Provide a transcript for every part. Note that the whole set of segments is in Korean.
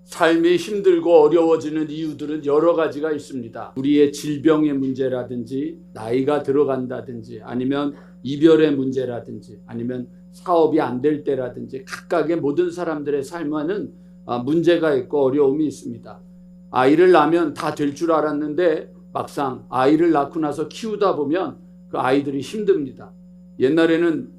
삶이 힘들고 어려워지는 이유들은 여러 가지가 있습니다. 우리의 질병의 문제라든지 나이가 들어간다든지 아니면 이별의 문제라든지 아니면 사업이 안 될 때라든지 각각의 모든 사람들의 삶에는 문제가 있고 어려움이 있습니다. 아이를 낳으면 다 될 줄 알았는데 막상 아이를 낳고 나서 키우다 보면 그 아이들이 힘듭니다. 옛날에는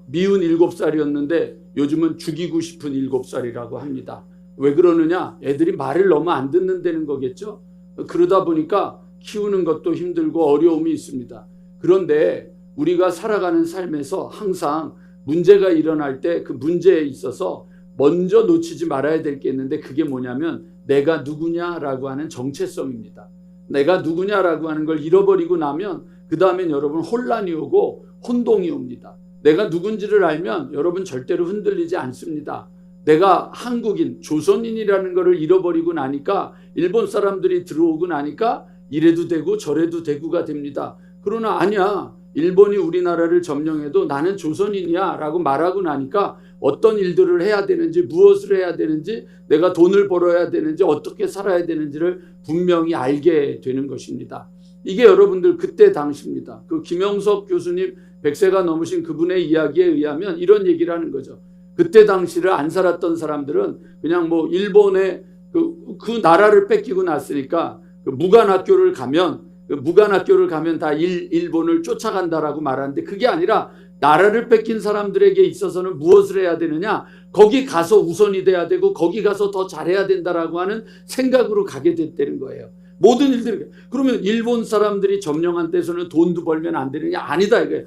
미운 7살이었는데 요즘은 죽이고 싶은 7살이라고 합니다. 왜 그러느냐? 애들이 말을 너무 안 듣는다는 거겠죠. 그러다 보니까 키우는 것도 힘들고 어려움이 있습니다. 그런데 우리가 살아가는 삶에서 항상 문제가 일어날 때 그 문제에 있어서 먼저 놓치지 말아야 될 게 있는데 그게 뭐냐면 내가 누구냐라고 하는 정체성입니다. 내가 누구냐라고 하는 걸 잃어버리고 나면 그 다음엔 여러분 혼란이 오고 혼동이 옵니다. 내가 누군지를 알면 여러분 절대로 흔들리지 않습니다. 내가 한국인, 조선인이라는 것을 잃어버리고 나니까 일본 사람들이 들어오고 나니까 이래도 되고 저래도 되고가 됩니다. 그러나 아니야. 일본이 우리나라를 점령해도 나는 조선인이야 라고 말하고 나니까 어떤 일들을 해야 되는지 무엇을 해야 되는지 내가 돈을 벌어야 되는지 어떻게 살아야 되는지를 분명히 알게 되는 것입니다. 이게 여러분들 그때 당시입니다. 그 김영석 교수님 100세가 넘으신 그분의 이야기에 의하면 이런 얘기를 하는 거죠. 그때 당시를 안 살았던 사람들은 그냥 뭐 일본의 그 나라를 뺏기고 났으니까 그 무관학교를 가면 다 일본을 쫓아간다라고 말하는데 그게 아니라 나라를 뺏긴 사람들에게 있어서는 무엇을 해야 되느냐? 거기 가서 우선이 돼야 되고 거기 가서 더 잘해야 된다라고 하는 생각으로 가게 됐다는 거예요. 모든 일들이. 그러면 일본 사람들이 점령한 때에서는 돈도 벌면 안 되느냐? 아니다 이거예요.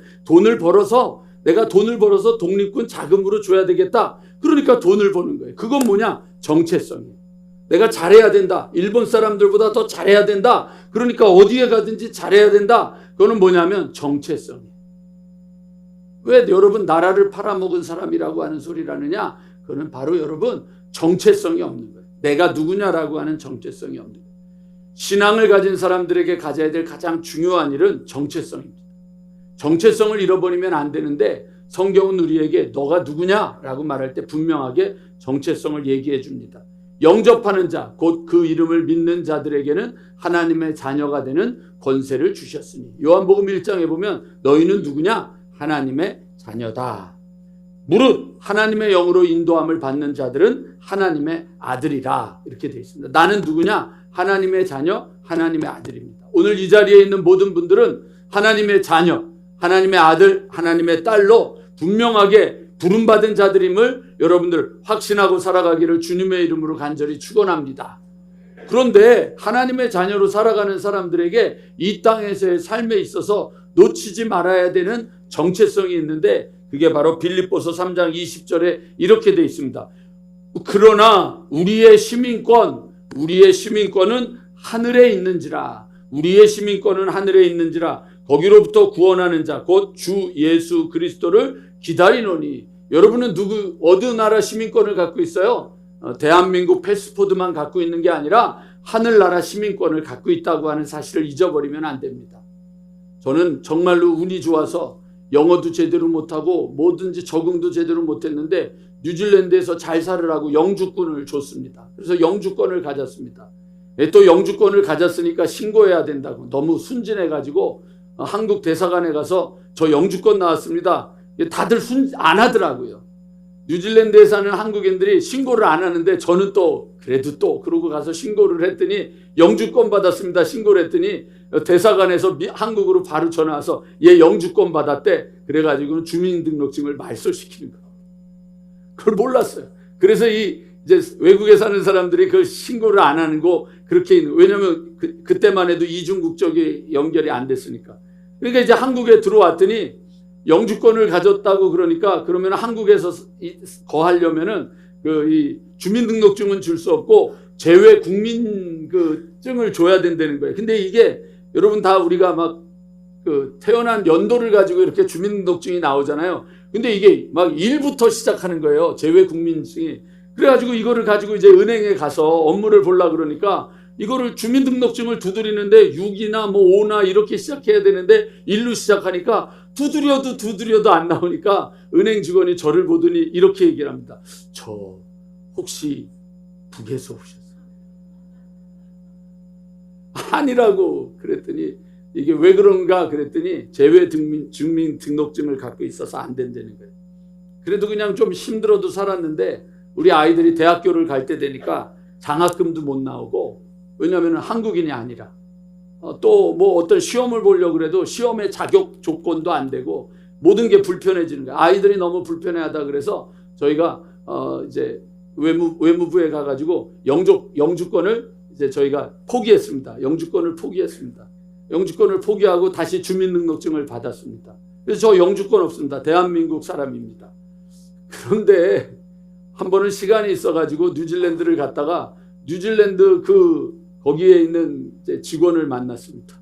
내가 돈을 벌어서 독립군 자금으로 줘야 되겠다. 그러니까 돈을 버는 거예요. 그건 뭐냐? 정체성이에요. 내가 잘해야 된다. 일본 사람들보다 더 잘해야 된다. 그러니까 어디에 가든지 잘해야 된다. 그거는 뭐냐면 정체성이에요. 왜 여러분 나라를 팔아먹은 사람이라고 하는 소리를 하느냐? 그거는 바로 여러분 정체성이 없는 거예요. 내가 누구냐라고 하는 정체성이 없는 거예요. 신앙을 가진 사람들에게 가져야 될 가장 중요한 일은 정체성입니다. 정체성을 잃어버리면 안 되는데 성경은 우리에게 너가 누구냐라고 말할 때 분명하게 정체성을 얘기해 줍니다. 영접하는 자, 곧 그 이름을 믿는 자들에게는 하나님의 자녀가 되는 권세를 주셨으니 요한복음 1장에 보면 너희는 누구냐? 하나님의 자녀다. 무릇 하나님의 영으로 인도함을 받는 자들은 하나님의 아들이라 이렇게 되어 있습니다. 나는 누구냐? 하나님의 자녀, 하나님의 아들입니다. 오늘 이 자리에 있는 모든 분들은 하나님의 자녀, 하나님의 아들, 하나님의 딸로 분명하게 부름받은 자들임을 여러분들 확신하고 살아가기를 주님의 이름으로 간절히 축원합니다. 그런데 하나님의 자녀로 살아가는 사람들에게 이 땅에서의 삶에 있어서 놓치지 말아야 되는 정체성이 있는데 그게 바로 빌립보서 3장 20절에 이렇게 되어 있습니다. 그러나 우리의 시민권은 하늘에 있는지라. 우리의 시민권은 하늘에 있는지라. 거기로부터 구원하는 자 곧 주 예수 그리스도를 기다리노니. 여러분은 어느 나라 시민권을 갖고 있어요? 대한민국 패스포드만 갖고 있는 게 아니라 하늘나라 시민권을 갖고 있다고 하는 사실을 잊어버리면 안 됩니다. 저는 정말로 운이 좋아서 영어도 제대로 못하고 뭐든지 적응도 제대로 못했는데 뉴질랜드에서 잘 살으라고 영주권을 줬습니다. 그래서 영주권을 가졌습니다. 또 영주권을 가졌으니까 신고해야 된다고 너무 순진해가지고 한국 대사관에 가서 저 영주권 나왔습니다. 다들 안 하더라고요. 뉴질랜드에 사는 한국인들이 신고를 안 하는데 저는 그래도 그러고 가서 신고를 했더니 영주권 받았습니다. 신고를 했더니 대사관에서 한국으로 바로 전화 와서 얘 영주권 받았대. 그래가지고 주민등록증을 말소시키는 거예요. 그걸 몰랐어요. 그래서 이제 외국에 사는 사람들이 그 신고를 안 하는 거 그렇게 왜냐면 그때만 해도 이중 국적이 연결이 안 됐으니까. 그러니까 이제 한국에 들어왔더니 영주권을 가졌다고 그러니까 그러면 한국에서 거하려면은 이 주민등록증은 줄 수 없고 재외 국민 증을 줘야 된다는 거예요. 근데 이게 여러분 다 우리가 막 태어난 연도를 가지고 이렇게 주민등록증이 나오잖아요. 근데 이게 막 1부터 시작하는 거예요. 재외 국민증이. 그래가지고 이거를 가지고 이제 은행에 가서 업무를 보려고 그러니까 이거를 주민등록증을 두드리는데 6이나 뭐 5나 이렇게 시작해야 되는데 1로 시작하니까 두드려도 안 나오니까 은행 직원이 저를 보더니 이렇게 얘기를 합니다. 저 혹시 북에서 오셨어요. 아니라고 그랬더니 이게 왜 그런가 그랬더니 재외 주민 등록증을 갖고 있어서 안 된다는 거예요. 그래도 그냥 좀 힘들어도 살았는데 우리 아이들이 대학교를 갈 때 되니까 장학금도 못 나오고, 왜냐하면 한국인이 아니라 또 뭐 어떤 시험을 보려고 그래도 시험의 자격 조건도 안 되고 모든 게 불편해지는 거예요. 아이들이 너무 불편해하다 그래서 저희가 이제 외무부에 가가지고 영주권을 이제 저희가 포기했습니다. 영주권을 포기하고 다시 주민등록증을 받았습니다. 그래서 저 영주권 없습니다. 대한민국 사람입니다. 그런데 한 번은 시간이 있어가지고 뉴질랜드를 갔다가 뉴질랜드 거기에 있는 이제 직원을 만났습니다.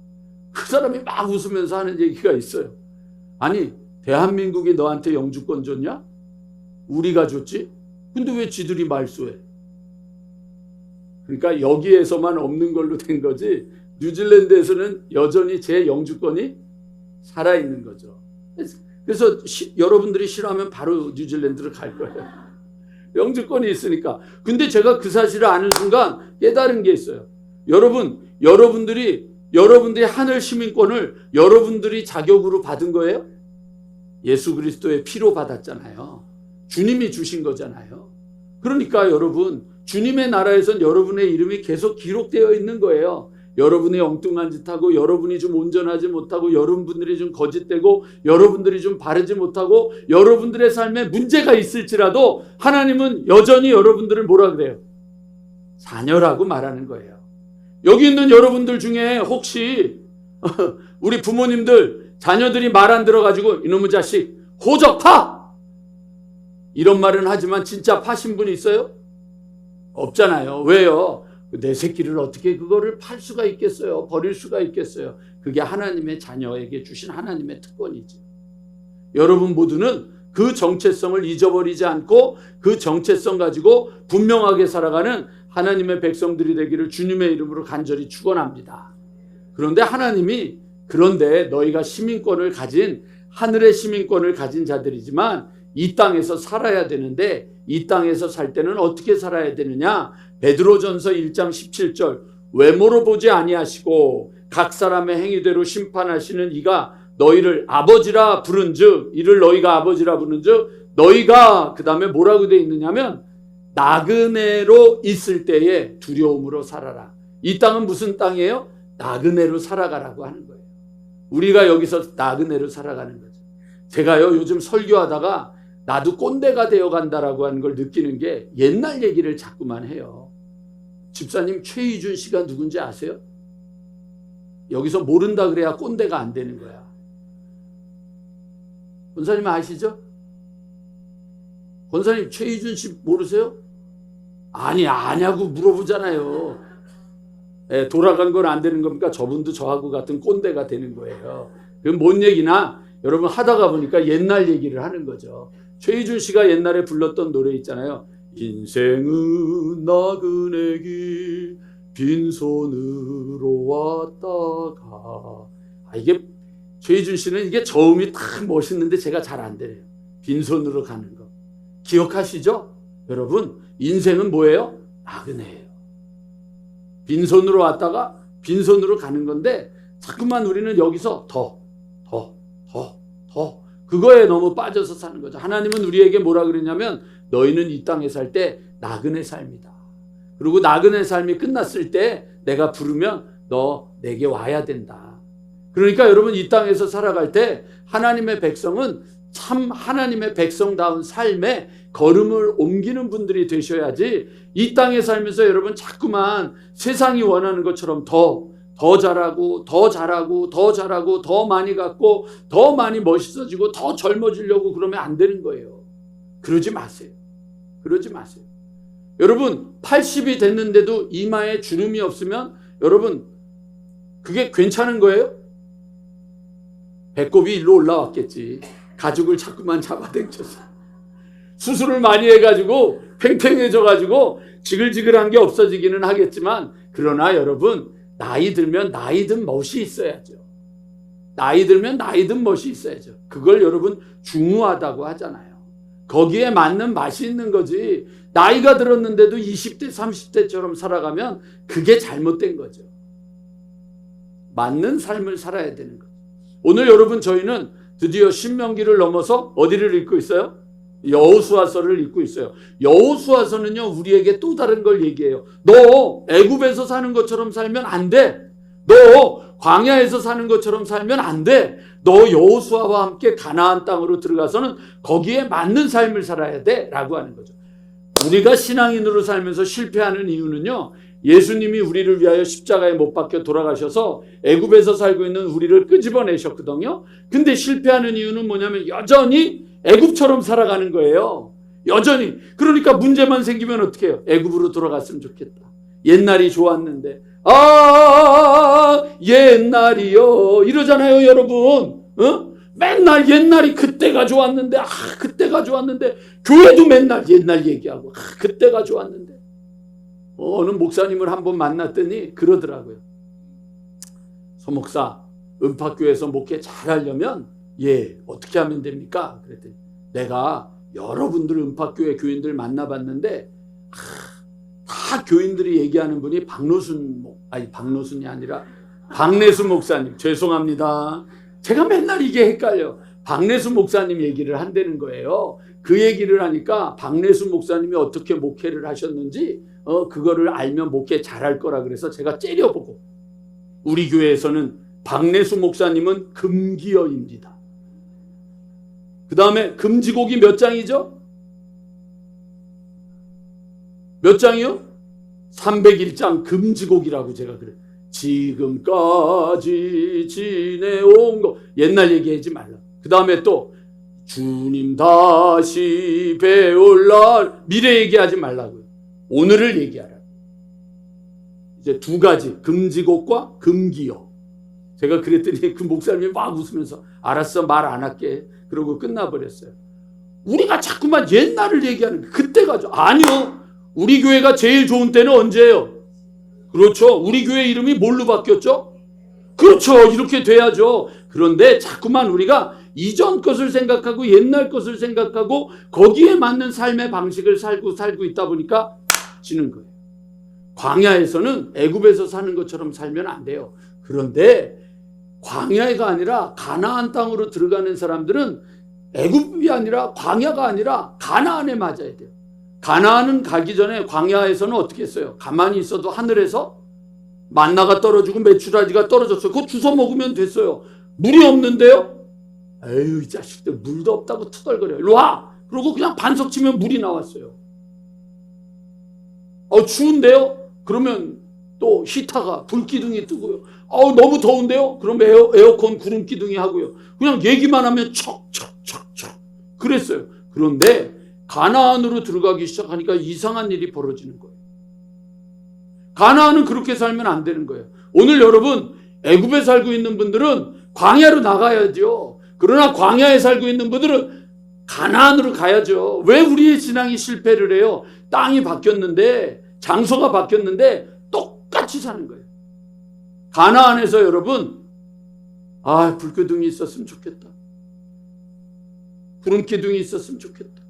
그 사람이 막 웃으면서 하는 얘기가 있어요. 아니, 대한민국이 너한테 영주권 줬냐? 우리가 줬지? 근데 왜 지들이 말소해? 그러니까 여기에서만 없는 걸로 된 거지, 뉴질랜드에서는 여전히 제 영주권이 살아있는 거죠. 그래서 여러분들이 싫어하면 바로 뉴질랜드를 갈 거예요. 영주권이 있으니까. 근데 제가 그 사실을 아는 순간 깨달은 게 있어요. 여러분들이 하늘 시민권을 여러분들이 자격으로 받은 거예요? 예수 그리스도의 피로 받았잖아요. 주님이 주신 거잖아요. 그러니까 여러분, 주님의 나라에선 여러분의 이름이 계속 기록되어 있는 거예요. 여러분이 엉뚱한 짓하고, 여러분이 좀 온전하지 못하고, 여러분들이 좀 거짓되고, 여러분들이 좀 바르지 못하고, 여러분들의 삶에 문제가 있을지라도 하나님은 여전히 여러분들을 뭐라 그래요? 자녀라고 말하는 거예요. 여기 있는 여러분들 중에 혹시 우리 부모님들 자녀들이 말 안 들어가지고 이놈의 자식 호적파! 이런 말은 하지만 진짜 파신 분이 있어요? 없잖아요. 왜요? 내 새끼를 어떻게 그거를 팔 수가 있겠어요? 버릴 수가 있겠어요? 그게 하나님의 자녀에게 주신 하나님의 특권이지. 여러분 모두는 그 정체성을 잊어버리지 않고 그 정체성 가지고 분명하게 살아가는 하나님의 백성들이 되기를 주님의 이름으로 간절히 축원합니다. 그런데 하나님이, 그런데 너희가 시민권을 가진, 하늘의 시민권을 가진 자들이지만 이 땅에서 살아야 되는데, 이 땅에서 살 때는 어떻게 살아야 되느냐? 베드로전서 1장 17절, 외모로 보지 아니하시고 각 사람의 행위대로 심판하시는 이가 너희를 아버지라 부른즉, 이를 너희가 아버지라 부른즉, 너희가 그 다음에 뭐라고 되어 있느냐면 나그네로 있을 때에 두려움으로 살아라. 이 땅은 무슨 땅이에요? 나그네로 살아가라고 하는 거예요. 우리가 여기서 나그네로 살아가는 거죠. 제가요 요즘 설교하다가 나도 꼰대가 되어간다라고 하는 걸 느끼는 게, 옛날 얘기를 자꾸만 해요. 집사님, 최희준 씨가 누군지 아세요? 여기서 모른다 그래야 꼰대가 안 되는 거야. 권사님 아시죠? 권사님, 최희준 씨 모르세요? 아니, 아냐고 물어보잖아요. 돌아간 건 안 되는 겁니까? 저분도 저하고 같은 꼰대가 되는 거예요. 그건 뭔 얘기나 여러분 하다가 보니까 옛날 얘기를 하는 거죠. 최희준 씨가 옛날에 불렀던 노래 있잖아요. 인생은 나그네 길 빈손으로 왔다가. 이게 최희준 씨는 이게 저음이 딱 멋있는데 제가 잘 안 되네요. 빈손으로 가는 거 기억하시죠? 여러분, 인생은 뭐예요? 나그네예요. 빈손으로 왔다가 빈손으로 가는 건데, 자꾸만 우리는 여기서 더 그거에 너무 빠져서 사는 거죠. 하나님은 우리에게 뭐라 그랬냐면, 너희는 이 땅에 살 때 나그네 삶이다. 그리고 나그네 삶이 끝났을 때 내가 부르면 너 내게 와야 된다. 그러니까 여러분, 이 땅에서 살아갈 때 하나님의 백성은 참 하나님의 백성다운 삶에 걸음을 옮기는 분들이 되셔야지, 이 땅에 살면서 여러분 자꾸만 세상이 원하는 것처럼 더 잘하고 더 많이 갖고 더 많이 멋있어지고 더 젊어지려고 그러면 안 되는 거예요. 그러지 마세요. 여러분, 80이 됐는데도 이마에 주름이 없으면 여러분 그게 괜찮은 거예요? 배꼽이 일로 올라왔겠지. 가죽을 자꾸만 잡아당겨서 수술을 많이 해가지고 팽팽해져가지고 지글지글한 게 없어지기는 하겠지만, 그러나 여러분, 나이 들면 나이 든 멋이 있어야죠. 그걸 여러분 중후하다고 하잖아요. 거기에 맞는 맛이 있는 거지. 나이가 들었는데도 20대, 30대처럼 살아가면 그게 잘못된 거죠. 맞는 삶을 살아야 되는 거죠. 오늘 여러분 저희는 드디어 신명기를 넘어서 어디를 읽고 있어요? 여호수아서를 읽고 있어요. 여호수아서는요 우리에게 또 다른 걸 얘기해요. 너 애굽에서 사는 것처럼 살면 안 돼. 너 광야에서 사는 것처럼 살면 안 돼. 너 여호수아와 함께 가나안 땅으로 들어가서는 거기에 맞는 삶을 살아야 돼 라고 하는 거죠. 우리가 신앙인으로 살면서 실패하는 이유는요, 예수님이 우리를 위하여 십자가에 못 박혀 돌아가셔서 애굽에서 살고 있는 우리를 끄집어내셨거든요. 근데 실패하는 이유는 뭐냐면 여전히 애굽처럼 살아가는 거예요. 여전히. 그러니까 문제만 생기면 어떻게 해요? 애굽으로 돌아갔으면 좋겠다. 옛날이 좋았는데. 아, 옛날이요. 이러잖아요, 여러분. 어? 맨날 옛날이 그때가 좋았는데, 그때가 좋았는데, 교회도 맨날 옛날 얘기하고, 그때가 좋았는데. 어느 목사님을 한번 만났더니 그러더라고요. 서 목사, 은팍교회에서 목회 잘하려면 어떻게 하면 됩니까? 그랬더니 내가 여러분들 은팍교회 교인들 만나봤는데 다 교인들이 얘기하는 분이 박노순이 아니라 박내수 목사님. 죄송합니다. 제가 맨날 이게 헷갈려. 박내수 목사님 얘기를 한다는 거예요. 그 얘기를 하니까 박내수 목사님이 어떻게 목회를 하셨는지 그거를 알면 목회 잘할 거라 그래서 제가 째려보고, 우리 교회에서는 박내수 목사님은 금기어입니다. 그 다음에 금지곡이 몇 장이죠? 몇 장이요? 301장 금지곡이라고 제가 그래요. 지금까지 지내온 거. 옛날 얘기하지 말라. 그 다음에 또 주님 다시 배울 날. 미래 얘기하지 말라고요. 오늘을 얘기하라. 이제 두 가지, 금지곡과 금기어. 제가 그랬더니 그 목사님이 막 웃으면서 알았어, 말 안 할게. 그러고 끝나버렸어요. 우리가 자꾸만 옛날을 얘기하는 그때가 아니요. 우리 교회가 제일 좋은 때는 언제예요? 그렇죠. 우리 교회 이름이 뭘로 바뀌었죠? 그렇죠. 이렇게 돼야죠. 그런데 자꾸만 우리가 이전 것을 생각하고 옛날 것을 생각하고 거기에 맞는 삶의 방식을 살고 있다 보니까 지는 거예요. 광야에서는 애굽에서 사는 것처럼 살면 안 돼요. 그런데 광야가 아니라 가나안 땅으로 들어가는 사람들은 애굽이 아니라 광야가 아니라 가나안에 맞아야 돼요. 가나안은 가기 전에 광야에서는 어떻게 했어요? 가만히 있어도 하늘에서 만나가 떨어지고 메추라지가 떨어졌어요. 그거 주워 먹으면 됐어요. 물이 없는데요? 에휴, 이 자식들 물도 없다고 투덜거려요. 일로 와! 그러고 그냥 반석 치면 물이 나왔어요. 추운데요? 그러면 또 히터가 불기둥이 뜨고요. 너무 더운데요? 그럼 에어컨 구름기둥이 하고요. 그냥 얘기만 하면 척척척척 그랬어요. 그런데 가나안으로 들어가기 시작하니까 이상한 일이 벌어지는 거예요. 가나안은 그렇게 살면 안 되는 거예요. 오늘 여러분 애굽에 살고 있는 분들은 광야로 나가야죠. 그러나 광야에 살고 있는 분들은 가나안으로 가야죠. 왜 우리의 신앙이 실패를 해요? 땅이 바뀌었는데, 장소가 바뀌었는데 똑같이 사는 거예요. 가나안에서 여러분, 불기둥이 있었으면 좋겠다. 구름기둥이 있었으면 좋겠다.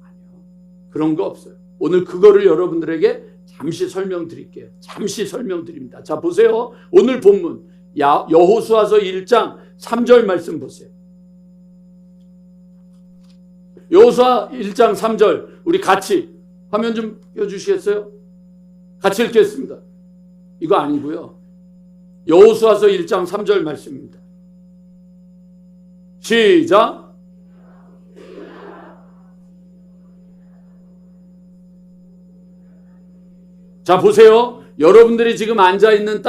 아니요. 그런 거 없어요. 오늘 그거를 여러분들에게 잠시 설명드릴게요. 잠시 설명드립니다. 자, 보세요. 오늘 본문 여호수아서 1장 3절 말씀 보세요. 여호수아 1장 3절 우리 같이 화면 좀 띄워주시겠어요? 같이 읽겠습니다. 이거 아니고요. 여호수아서 1장 3절 말씀입니다. 시작. 자, 보세요. 여러분들이 지금 앉아있는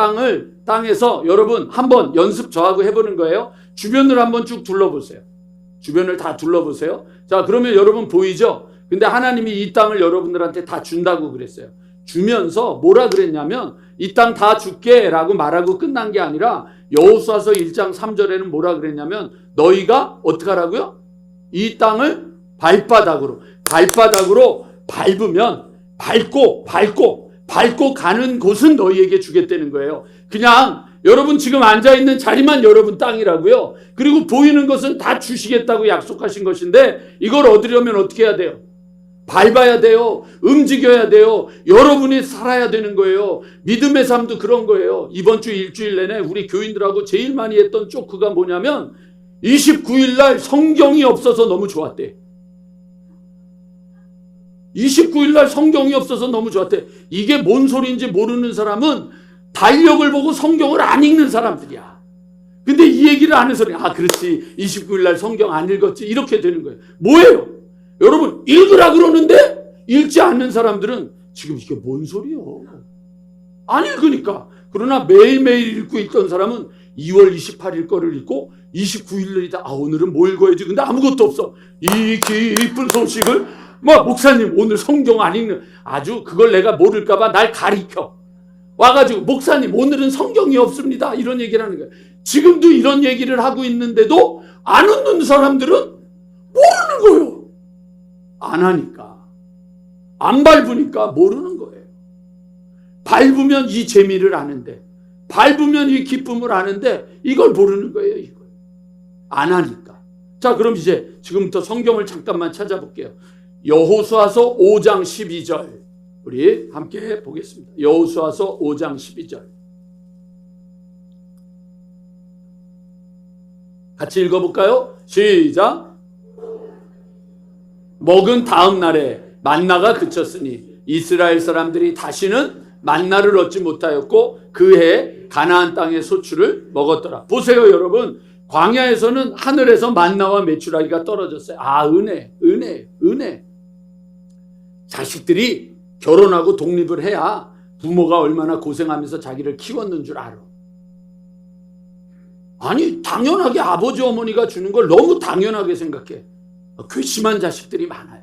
땅에서 여러분 한번 연습 저하고 해보는 거예요. 주변을 한번 쭉 둘러보세요. 주변을 다 둘러보세요. 자, 그러면 여러분 보이죠? 근데 하나님이 이 땅을 여러분들한테 다 준다고 그랬어요. 주면서 뭐라 그랬냐면 이 땅 다 줄게 라고 말하고 끝난 게 아니라 여호수아서 1장 3절에는 뭐라 그랬냐면 너희가 어떻게 하라고요? 이 땅을 발바닥으로 밟으면 밟고 가는 곳은 너희에게 주겠다는 거예요. 그냥 여러분 지금 앉아있는 자리만 여러분 땅이라고요. 그리고 보이는 것은 다 주시겠다고 약속하신 것인데 이걸 얻으려면 어떻게 해야 돼요? 밟아야 돼요. 움직여야 돼요. 여러분이 살아야 되는 거예요. 믿음의 삶도 그런 거예요. 이번 주 일주일 내내 우리 교인들하고 제일 많이 했던 조크가 뭐냐면 29일 날 성경이 없어서 너무 좋았대. 29일 날 성경이 없어서 너무 좋았대. 이게 뭔 소리인지 모르는 사람은 달력을 보고 성경을 안 읽는 사람들이야. 근데 이 얘기를 안 해서 그렇지 29일 날 성경 안 읽었지 이렇게 되는 거예요. 뭐예요? 여러분 읽으라 그러는데 읽지 않는 사람들은 지금 이게 뭔 소리요? 안 읽으니까. 그러나 매일매일 읽고 있던 사람은 2월 28일 거를 읽고 29일이다. 오늘은 뭐 읽어야지. 근데 아무것도 없어. 이 기쁜 소식을 목사님 오늘 성경 안 읽는 아주 그걸 내가 모를까 봐 날 가리켜. 와가지고 목사님 오늘은 성경이 없습니다. 이런 얘기를 하는 거예요. 지금도 이런 얘기를 하고 있는데도 안 웃는 사람들은 모르는 거예요. 안 하니까. 안 밟으니까 모르는 거예요. 밟으면 이 재미를 아는데 밟으면 이 기쁨을 아는데 이걸 모르는 거예요. 이걸. 안 하니까. 자, 그럼 이제 지금부터 성경을 잠깐만 찾아볼게요. 여호수아서 5장 12절 우리 함께 보겠습니다. 여호수아서 5장 12절 같이 읽어볼까요? 시작. 먹은 다음 날에 만나가 그쳤으니 이스라엘 사람들이 다시는 만나를 얻지 못하였고 그해 가나안 땅의 소출을 먹었더라. 보세요 여러분. 광야에서는 하늘에서 만나와 메추라기가 떨어졌어요. 은혜. 자식들이 결혼하고 독립을 해야 부모가 얼마나 고생하면서 자기를 키웠는 줄 알아. 아니 당연하게 아버지 어머니가 주는 걸 너무 당연하게 생각해. 괘씸한 자식들이 많아요.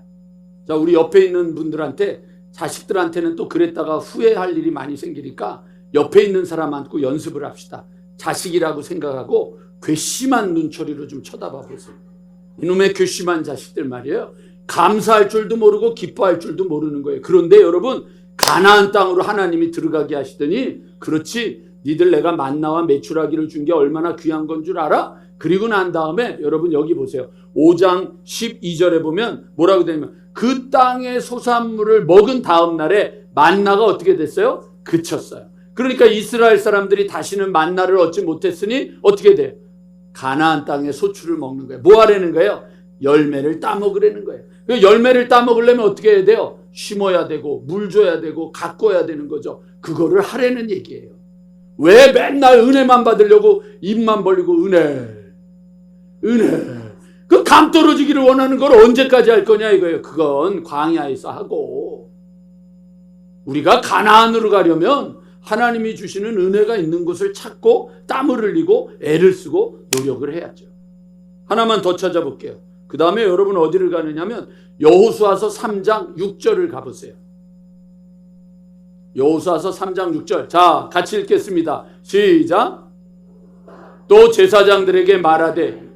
자, 우리 옆에 있는 분들한테 자식들한테는 또 그랬다가 후회할 일이 많이 생기니까 옆에 있는 사람한테 연습을 합시다. 자식이라고 생각하고 괘씸한 눈초리로 좀 쳐다봐 보세요. 이놈의 괘씸한 자식들 말이에요. 감사할 줄도 모르고 기뻐할 줄도 모르는 거예요. 그런데 여러분 가나안 땅으로 하나님이 들어가게 하시더니 그렇지 니들 내가 만나와 메추라기를 준 게 얼마나 귀한 건 줄 알아? 그리고 난 다음에 여러분 여기 보세요. 5장 12절에 보면 뭐라고 되냐면 그 땅의 소산물을 먹은 다음 날에 만나가 어떻게 됐어요? 그쳤어요. 그러니까 이스라엘 사람들이 다시는 만나를 얻지 못했으니 어떻게 돼요? 가나안 땅의 소출을 먹는 거예요. 뭐 하라는 거예요? 열매를 따먹으라는 거예요. 그 열매를 따먹으려면 어떻게 해야 돼요? 심어야 되고 물 줘야 되고 가꿔야 되는 거죠. 그거를 하라는 얘기예요. 왜 맨날 은혜만 받으려고 입만 벌리고 은혜 그 감 떨어지기를 원하는 걸 언제까지 할 거냐 이거예요. 그건 광야에서 하고 우리가 가나안으로 가려면 하나님이 주시는 은혜가 있는 곳을 찾고 땀을 흘리고 애를 쓰고 노력을 해야죠. 하나만 더 찾아볼게요. 그 다음에 여러분 어디를 가느냐면 여호수아서 3장 6절을 가보세요. 여호수아서 3장 6절 자 같이 읽겠습니다. 시작. 또 제사장들에게 말하되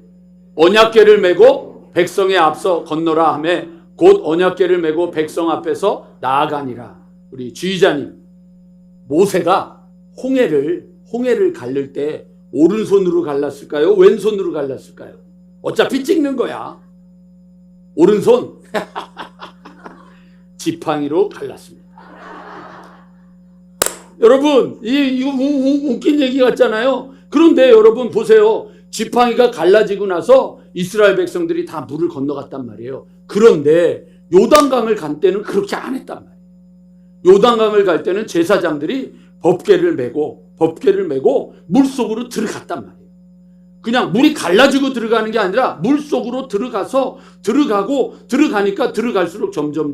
언약궤를 메고 백성의 앞서 건너라 하매 곧 언약궤를 메고 백성 앞에서 나아가니라. 우리 주의자님 모세가 홍해를 갈릴 때 오른손으로 갈랐을까요? 왼손으로 갈랐을까요? 어차피 찍는 거야. 오른손 지팡이로 갈랐습니다. 여러분 이거 웃긴 얘기 같잖아요. 그런데 여러분 보세요. 지팡이가 갈라지고 나서 이스라엘 백성들이 다 물을 건너갔단 말이에요. 그런데 요단강을 간 때는 그렇게 안 했단 말이에요. 요단강을 갈 때는 제사장들이 법궤를 메고 물속으로 들어갔단 말이에요. 그냥 물이 갈라지고 들어가는 게 아니라 물속으로 들어가니까 들어갈수록 점점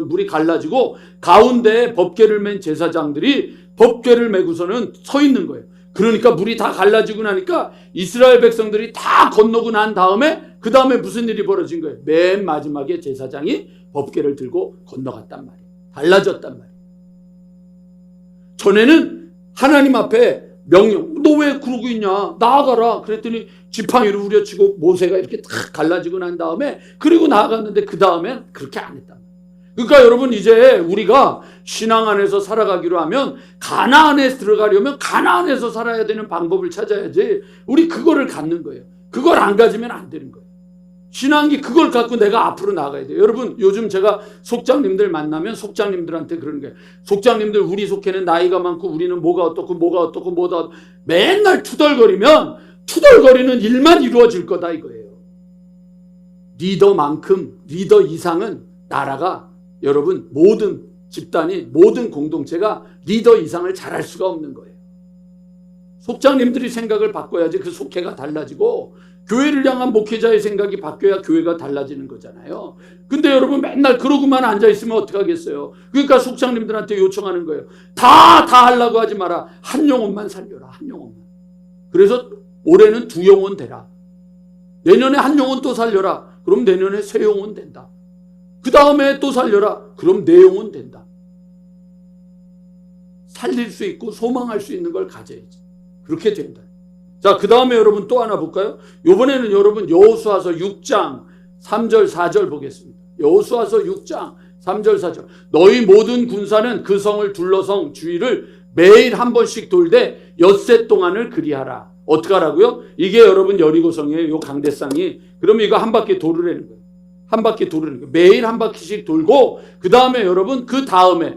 물이 갈라지고 가운데에 법궤를 맨 제사장들이 법궤를 메고서는 서 있는 거예요. 그러니까 물이 다 갈라지고 나니까 이스라엘 백성들이 다 건너고 난 다음에 그 다음에 무슨 일이 벌어진 거예요? 맨 마지막에 제사장이 법궤를 들고 건너갔단 말이에요. 달라졌단 말이에요. 전에는 하나님 앞에 명령, 너 왜 그러고 있냐? 나아가라. 그랬더니 지팡이로 후려치고 모세가 이렇게 탁 갈라지고 난 다음에 그리고 나아갔는데 그 다음엔 그렇게 안 했단 말이에요. 그러니까 여러분 이제 우리가 신앙 안에서 살아가기로 하면 가나안에 들어가려면 가나안에서 살아야 되는 방법을 찾아야지 우리 그거를 갖는 거예요. 그걸 안 가지면 안 되는 거예요. 신앙이 그걸 갖고 내가 앞으로 나가야 돼요. 여러분 요즘 제가 속장님들 만나면 속장님들한테 그러는 거예요. 속장님들 우리 속에는 나이가 많고 우리는 뭐가 어떻고 맨날 투덜거리면 투덜거리는 일만 이루어질 거다 이거예요. 리더 이상은 나라가 여러분 모든 집단이 모든 공동체가 리더 이상을 잘할 수가 없는 거예요. 속장님들이 생각을 바꿔야지 그 속회가 달라지고 교회를 향한 목회자의 생각이 바뀌어야 교회가 달라지는 거잖아요. 근데 여러분 맨날 그러고만 앉아있으면 어떡하겠어요. 그러니까 속장님들한테 요청하는 거예요. 다 하려고 하지 마라. 한 영혼만 살려라. 한 영혼만. 그래서 올해는 2영혼 되라. 내년에 한 영혼 또 살려라. 그럼 내년에 3영혼 된다. 그 다음에 또 살려라. 그럼 4영혼 된다. 살릴 수 있고 소망할 수 있는 걸 가져야지. 그렇게 된다. 자, 그 다음에 여러분 또 하나 볼까요? 이번에는 여러분 여호수아서 6장 3절 4절 보겠습니다. 여호수아서 6장 3절 4절. 너희 모든 군사는 그 성을 둘러성 주위를 매일 한 번씩 돌되 엿새 동안을 그리하라. 어떻게 하라고요? 이게 여러분 여리고성이에요. 요 강대상이. 그러면 이거 한 바퀴 도르라는 거예요. 한 바퀴 도르는 거예요. 매일 한 바퀴씩 돌고 그 다음에 여러분 그 다음에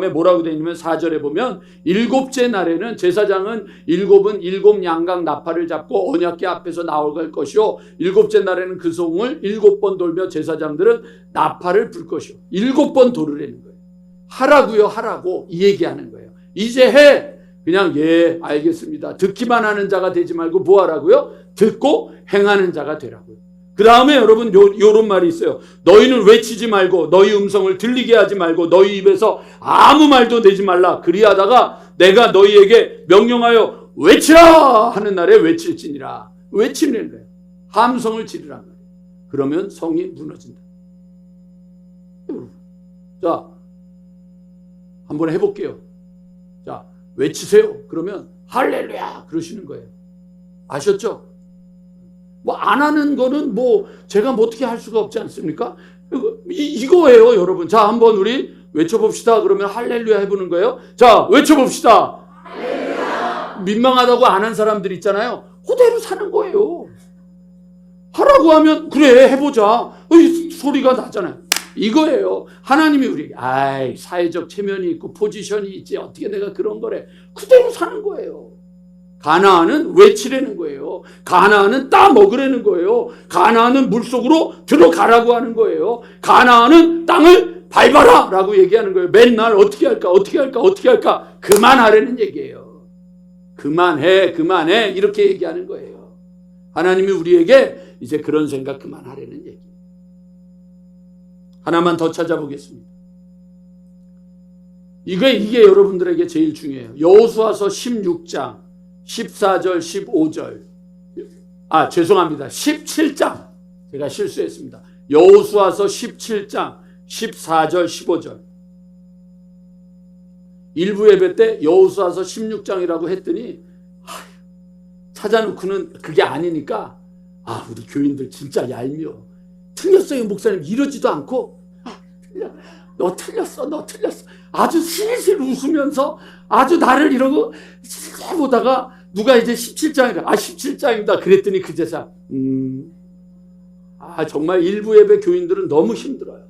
뭐라고 되어 있냐면 4절에 보면 7째 날에는 제사장은 7은 양각 나팔을 잡고 언약궤 앞에서 나올 것이요 7째 날에는 그 성을 7번 돌며 제사장들은 나팔을 불 것이요 7번 도르라는 거예요. 하라고 이 얘기하는 거예요. 이제 해. 그냥 예 알겠습니다. 듣기만 하는 자가 되지 말고 뭐 하라고요? 듣고 행하는 자가 되라고요. 그 다음에 여러분 요런 말이 있어요. 너희는 외치지 말고 너희 음성을 들리게 하지 말고 너희 입에서 아무 말도 내지 말라. 그리하다가 내가 너희에게 명령하여 외치라 하는 날에 외칠지니라. 외치는 거예요. 함성을 지르란 말이에요. 그러면 성이 무너진다. 자, 한번 해볼게요. 자, 외치세요. 그러면 할렐루야 그러시는 거예요. 아셨죠? 뭐 안 하는 거는 뭐 제가 뭐 어떻게 할 수가 없지 않습니까? 이거예요, 여러분. 자, 한번 우리 외쳐봅시다. 그러면 할렐루야 해보는 거예요. 자, 외쳐봅시다. 할렐루야. 민망하다고 안 한 사람들 있잖아요. 그대로 사는 거예요. 하라고 하면 그래 해보자. 소리가 나잖아요. 이거예요. 하나님이 우리에게 사회적 체면이 있고 포지션이 있지 어떻게 내가 그런 거래. 그대로 사는 거예요. 가나안은 외치라는 거예요. 가나안은 따 먹으라는 거예요. 가나안은 물속으로 들어가라고 하는 거예요. 가나안은 땅을 밟아라 라고 얘기하는 거예요. 맨날 어떻게 할까 그만하라는 얘기예요. 그만해 이렇게 얘기하는 거예요. 하나님이 우리에게 이제 그런 생각 그만하라는 얘기. 하나만 더 찾아보겠습니다. 이게 여러분들에게 제일 중요해요. 여호수아서 16장 14절 15절 죄송합니다. 17장 제가 실수했습니다. 여호수아서 17장 14절 15절 일부 예배 때 여호수아서 16장이라고 했더니 찾아놓고는 그게 아니니까 우리 교인들 진짜 얄미워. 틀렸어요 목사님 이러지도 않고 너 틀렸어 아주 슬슬 웃으면서 아주 나를 이러고 보다가 누가 이제 17장입니다 그랬더니 그제서 정말 일부 예배 교인들은 너무 힘들어요.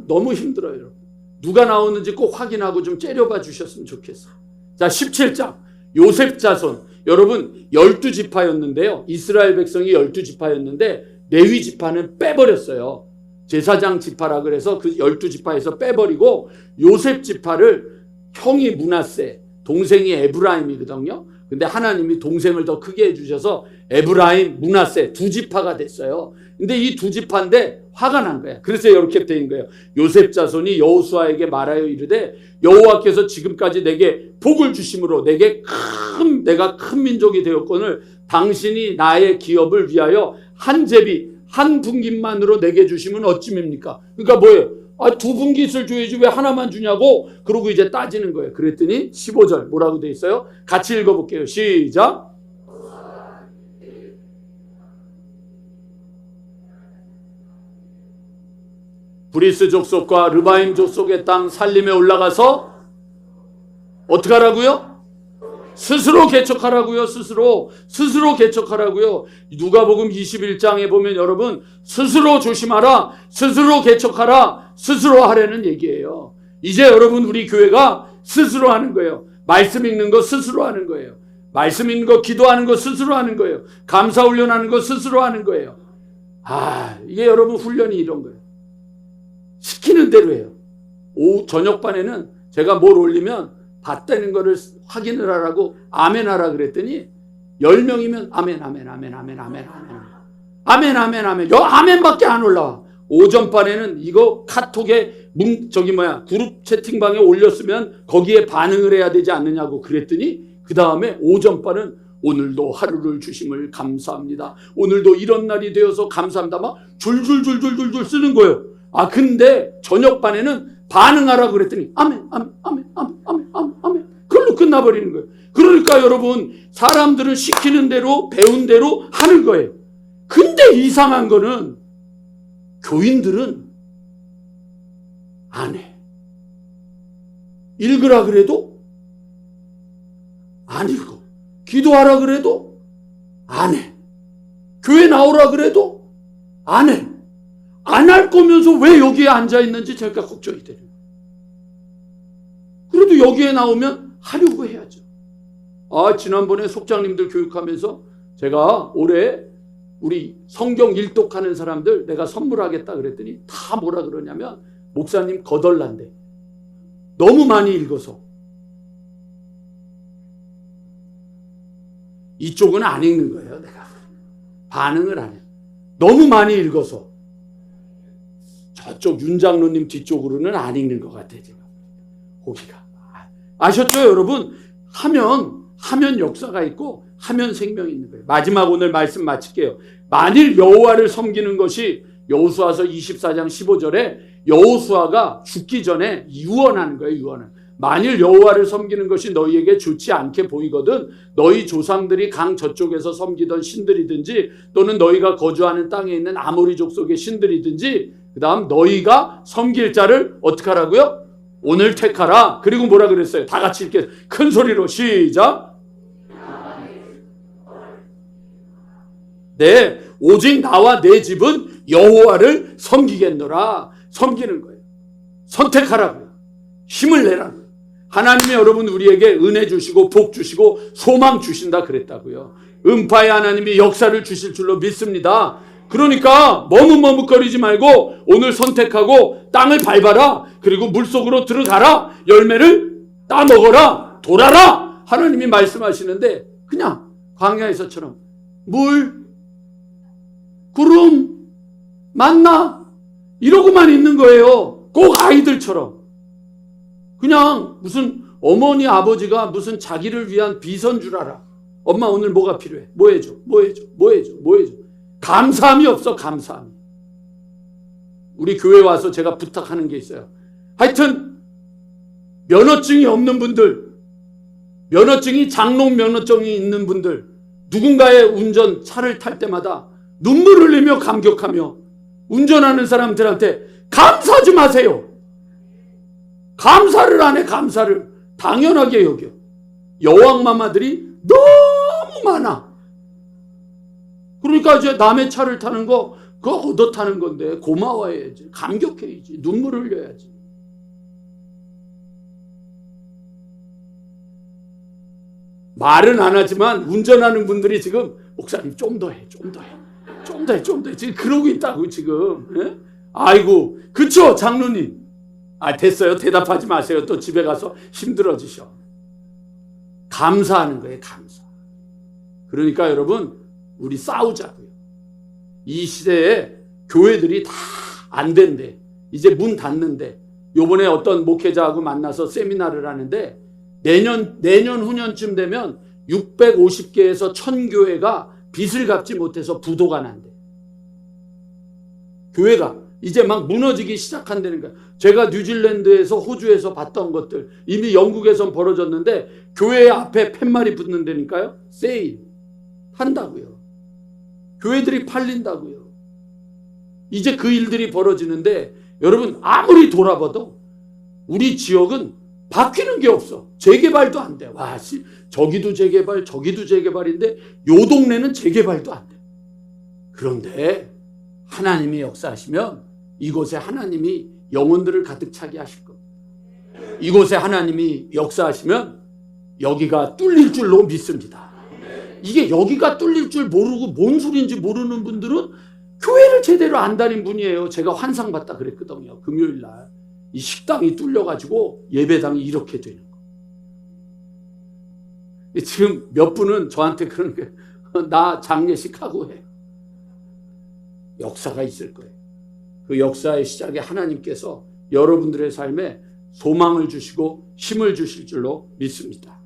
여러분. 누가 나오는지 꼭 확인하고 좀 째려봐 주셨으면 좋겠어요. 자, 17장 요셉 자손. 여러분 12지파였는데요 이스라엘 백성이 12지파였는데 레위 지파는 빼버렸어요. 제사장 지파라 그래서 그 12지파에서 빼버리고 요셉 지파를 형이 므낫세, 동생이 에브라임이거든요. 근데 하나님이 동생을 더 크게 해주셔서 에브라임, 므낫세 2지파가 됐어요. 근데 이 2지파인데 화가 난 거야. 그래서 이렇게 된 거예요. 요셉 자손이 여호수아에게 말하여 이르되 여호와께서 지금까지 내게 복을 주심으로 내가 큰 민족이 되었거늘 당신이 나의 기업을 위하여 한 제비 한 분깃만으로 내게 주시면 어찌입니까? 그러니까 뭐예요? 2분깃을 줘야지 왜 하나만 주냐고. 그러고 이제 따지는 거예요. 그랬더니 15절 뭐라고 돼 있어요? 같이 읽어볼게요. 시작. 브리스 족속과 르바임 족속의 땅 살림에 올라가서 어떻게 하라고요? 스스로 개척하라고요. 스스로 개척하라고요. 누가복음 21장에 보면 여러분 스스로 조심하라, 스스로 개척하라, 스스로 하라는 얘기예요. 이제 여러분 우리 교회가 스스로 하는 거예요. 말씀 읽는 거 스스로 하는 거예요. 말씀 읽는 거, 기도하는 거 스스로 하는 거예요. 감사 훈련하는 거 스스로 하는 거예요. 이게 여러분 훈련이 이런 거예요. 시키는 대로 해요. 오후 저녁반에는 제가 뭘 올리면 봤다는 거를 확인을 하라고 아멘 하라 그랬더니 10명이면 아멘 아멘 아멘 아멘 아멘 아멘 아멘 아멘 아멘 아멘밖에 안 올라와. 오전반에는 이거 카톡에 그룹 채팅방에 올렸으면 거기에 반응을 해야 되지 않느냐고 그랬더니 그 다음에 오전반은 오늘도 하루를 주심을 감사합니다. 오늘도 이런 날이 되어서 감사합니다. 막 줄줄줄줄줄줄 쓰는 거예요. 근데 저녁반에는 반응하라고 그랬더니 아멘 아멘 아멘 아멘 아멘 아멘 아멘 그걸로 끝나버리는 거예요. 그러니까 여러분 사람들은 시키는 대로 배운 대로 하는 거예요. 근데 이상한 거는 교인들은 안 해. 읽으라 그래도 안 읽어. 기도하라 그래도 안 해. 교회 나오라 그래도 안 해. 안 할 거면서 왜 여기에 앉아 있는지 제가 걱정이 돼요. 그래도 여기에 나오면 하려고 해야죠. 지난번에 속장님들 교육하면서 제가 올해 우리 성경 일독하는 사람들 내가 선물하겠다 그랬더니 다 뭐라 그러냐면 목사님 거덜난대. 너무 많이 읽어서. 이쪽은 안 읽는 거예요. 내가 반응을 안 해요. 너무 많이 읽어서. 저쪽 윤 장로님 뒤쪽으로는 안 읽는 것 같아요. 제가 거기가. 아셨죠 여러분? 하면 역사가 있고 하면 생명이 있는 거예요. 마지막 오늘 말씀 마칠게요. 만일 여호와를 섬기는 것이 여호수아서 24장 15절에 여호수아가 죽기 전에 유언하는 거예요. 유언을. 만일 여호와를 섬기는 것이 너희에게 좋지 않게 보이거든 너희 조상들이 강 저쪽에서 섬기던 신들이든지 또는 너희가 거주하는 땅에 있는 아모리 족속의 신들이든지 그 다음 너희가 섬길 자를 어떻게 하라고요? 오늘 택하라. 그리고 뭐라 그랬어요? 다 같이 읽게 큰 소리로 시작. 네, 오직 나와 내 집은 여호와를 섬기겠노라. 섬기는 거예요. 선택하라고요. 힘을 내라고요. 하나님이 여러분 우리에게 은혜 주시고 복 주시고 소망 주신다 그랬다고요. 음파의 하나님이 역사를 주실 줄로 믿습니다. 그러니까 머뭇머뭇거리지 말고 오늘 선택하고 땅을 밟아라. 그리고 물속으로 들어가라. 열매를 따먹어라. 돌아라. 하나님이 말씀하시는데 그냥 광야에서처럼 물, 구름, 만나 이러고만 있는 거예요. 꼭 아이들처럼. 그냥 무슨 어머니 아버지가 무슨 자기를 위한 비선 줄 알아. 엄마 오늘 뭐가 필요해? 뭐 해줘? 뭐 해줘? 뭐 해줘? 뭐 해줘? 감사함이 없어. 감사함이. 우리 교회 와서 제가 부탁하는 게 있어요. 하여튼 면허증이 없는 분들, 면허증이 장롱 면허증이 있는 분들, 누군가의 운전 차를 탈 때마다 눈물 흘리며 감격하며 운전하는 사람들한테 감사 좀 하세요. 감사를 안 해. 감사를 당연하게 여겨. 여왕마마들이 너무 많아. 그러니까 이제 남의 차를 타는 거 그거 얻어 타는 건데 고마워해야지. 감격해야지. 눈물 흘려야지. 말은 안 하지만 운전하는 분들이 지금 목사님 좀 더 해. 좀 더 해. 좀 더 해. 좀 더 해. 지금 그러고 있다고 지금. 예? 아이고 그쵸 장로님. 됐어요. 대답하지 마세요. 또 집에 가서 힘들어지셔. 감사하는 거예요. 감사. 그러니까 여러분 우리 싸우자고요. 이 시대에 교회들이 다 안 된대. 이제 문 닫는데 요번에 어떤 목회자하고 만나서 세미나를 하는데 내년 후년쯤 되면 650개에서 1000교회가 빚을 갚지 못해서 부도가 난대. 교회가 이제 막 무너지기 시작한다는 거야. 제가 뉴질랜드에서 호주에서 봤던 것들 이미 영국에선 벌어졌는데 교회 앞에 팻말이 붙는다니까요. 세일 한다고요. 교회들이 팔린다고요. 이제 그 일들이 벌어지는데 여러분 아무리 돌아봐도 우리 지역은 바뀌는 게 없어. 재개발도 안 돼. 와, 저기도 재개발, 저기도 재개발인데 요 동네는 재개발도 안 돼. 그런데 하나님이 역사하시면 이곳에 하나님이 영혼들을 가득 차게 하실 겁니다. 이곳에 하나님이 역사하시면 여기가 뚫릴 줄로 믿습니다. 이게 여기가 뚫릴 줄 모르고 뭔 소리인지 모르는 분들은 교회를 제대로 안 다닌 분이에요. 제가 환상봤다 그랬거든요. 금요일 날. 이 식당이 뚫려가지고 예배당이 이렇게 되는 거. 지금 몇 분은 저한테 그러는 게 나 장례식 하고 해. 역사가 있을 거예요. 그 역사의 시작에 하나님께서 여러분들의 삶에 소망을 주시고 힘을 주실 줄로 믿습니다.